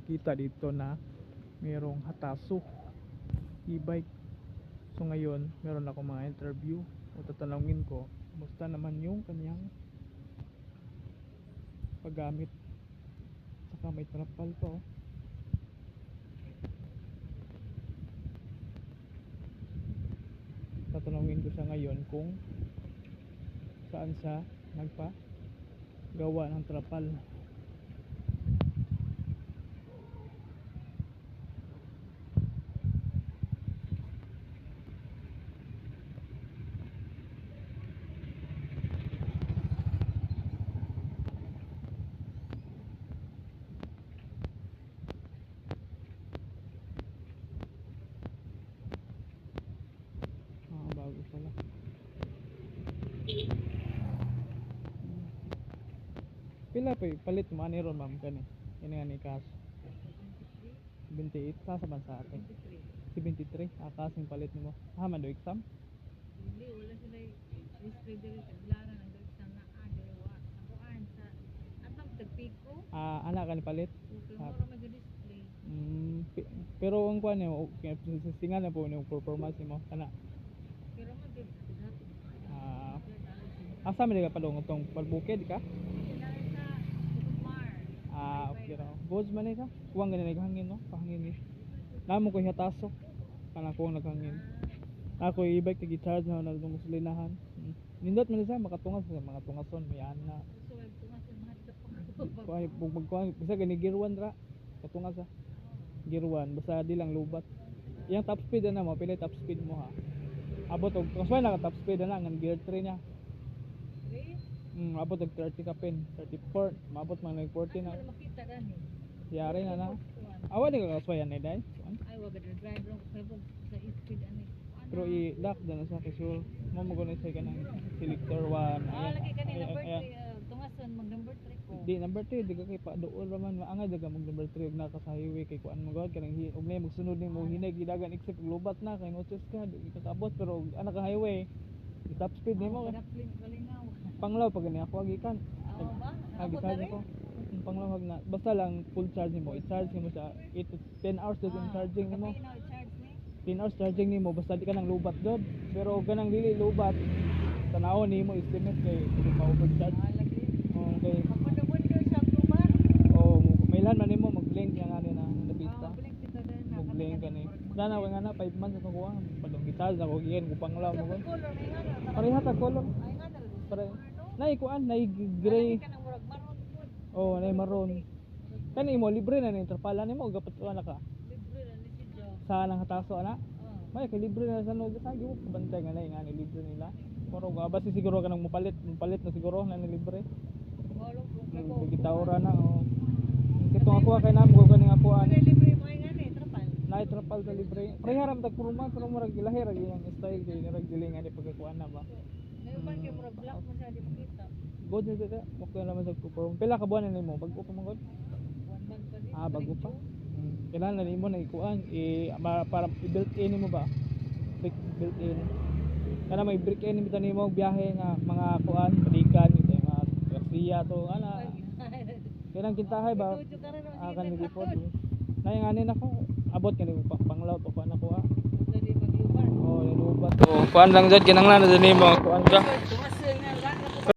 nakita dito na mayroong hataso e-bike. So ngayon meron ako mga interview o tatanungin ko kumusta naman yung kanyang paggamit. Saka may trapal pa oh. Tatanungin ko siya ngayon kung saan siya nagpagawa ng trapal. Bago pala. Pila pa palit mo ani ron ma'am kani? Kani nga ni cash. 28 sa man sa atin. 73 kasing palit nimo. Man do exam? Hindi wala sila history diri taglaran ang exam na wa. Akoan sa atang tagpiko. Ana ka ni palit? Okay, mura mag-display. Pero ang kuan nimo singa na po yung performance nimo kana. Pero magid Asa man ka padong tong pagbukid ka? Okay raw. Bods man ka? Kuwang ganun naghangin no? Pahangin ni. Namo ko hataso. Kana ko naghangin. Ako i-bike gi-charge na nagdung sulinahan. Nindot man siya makatungas sa mga tungason may ana. so tungason mahadlok pa. Kuay bugkuan bisa gani gear 1 ra. Katungas sa gear 1 basta di lang lubat. Yang top speed na mo, pila top speed mo ha. Abot og kasway na ka top speed na ngan gear 3 niya. Abot og 30 ka pin, 34, maabot man ng 40 na. Makita gani. Yari na na. Awa di ka kaswayan ni dai. Ay wa gid drive ro kay sa speed ani. Pero i-lock na sa kasul. Mo magunay sa kanang selector 1. Lagi kanina number 3 tungason mag number 3 ko. Di number 3 di ka kay pa dool raman maangay daga mag number 3 og naka sa highway kay kuan mo gawad kanang og nay magsunod nimo hinay gidagan except lubat na kay notice ka di ka kabot pero ana ka highway top speed nimo Galingaw. panglaw pag ni ako gikan. Ba? Charge ko. Panglaw na basta lang full charge nimo i-charge nimo sa 8 to 10 hours din charging nimo. 10 hours charging nimo basta di ka nang lubat jud pero ganang dili lubat tanawon nimo estimate kay kung ma-overcharge. Okay. Kapag-wonder sa lubat. May lan man nimo mag-blink yang ani na nabista. Blink kita din. Mag-blink kani. Dana wa nga na 5 months ako kuha. Padong gital ako giyan ko panglaw mo kon. Color ni nga. Pareha ta color. Ay nga dala. Pare. Nay kuan nay gray. Kanang murag maroon po. Nay maroon. Kani mo libre na ni trapala nimo gapat na ka. Libre na ni si Jo. Sa nang hataso ana. May kay libre na sa no sa gibo bantay nga nay nga ni libre nila. Pero basi siguro kanang mupalit na siguro na ni libre. Walo ko. Gitawra na oh. Kitong ako kay namo ko ning ako Ano libre mo nga ni trapal. Nay trapal sa libre. Pareha ra tag purma pero murag ilahi ra gyud ang style kay nirag gilingan ni pagkakuan na ba. Ngayon ba kay murag black mo siya di makita. God na dito. Okay naman sa perform. Pila ka buwan na nimo? Bago pa man god? 1 month pa din. Bago pa. Kailangan na nimo na ikuan para i-built in nimo ba? Built in. Kana may break in nimo nimo biyahe nga mga kuan, padikan ito mga Garcia to ana. Kailangan kintahay ba? Kan ni report. Nay ngani nako abot kani panglaw to kuan ako Dali mag-ubar. lubat. Kuan lang jud kinanglan na nimo kuan ka.